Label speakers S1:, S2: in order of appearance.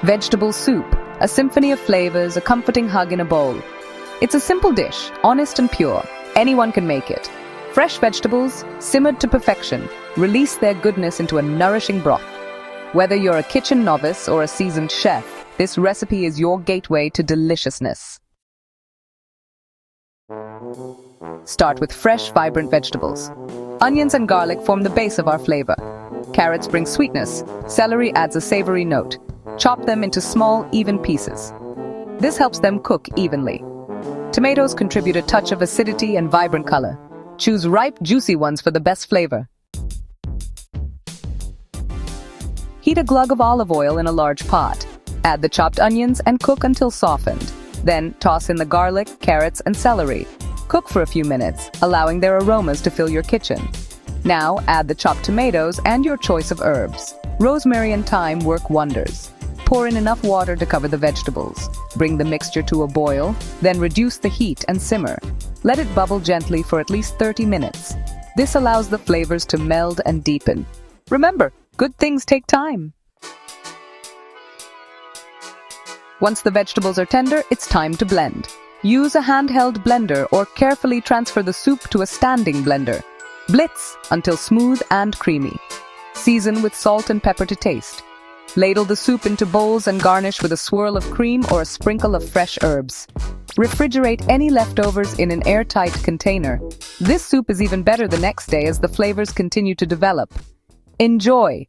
S1: Vegetable soup, a symphony of flavors, a comforting hug in a bowl. It's a simple dish, honest and pure. Anyone can make it. Fresh vegetables, simmered to perfection, release their goodness into a nourishing broth. Whether you're a kitchen novice or a seasoned chef, this recipe is your gateway to deliciousness. Start with fresh, vibrant vegetables. Onions and garlic form the base of our flavor. Carrots bring sweetness. Celery adds a savory note. Chop them into small, even pieces. This helps them cook evenly. Tomatoes contribute a touch of acidity and vibrant color. Choose ripe, juicy ones for the best flavor. Heat a glug of olive oil in a large pot. Add the chopped onions and cook until softened. Then toss in the garlic, carrots, and celery. Cook for a few minutes, allowing their aromas to fill your kitchen. Now add the chopped tomatoes and your choice of herbs. Rosemary and thyme work wonders. Pour in enough water to cover the vegetables. Bring the mixture to a boil, then reduce the heat and simmer. Let it bubble gently for at least 30 minutes. This allows the flavors to meld and deepen. Remember, good things take time. Once the vegetables are tender, it's time to blend. Use a handheld blender or carefully transfer the soup to a standing blender. Blitz until smooth and creamy. Season with salt and pepper to taste. Ladle the soup into bowls and garnish with a swirl of cream or a sprinkle of fresh herbs. Refrigerate any leftovers in an airtight container. This soup is even better the next day as the flavors continue to develop. Enjoy!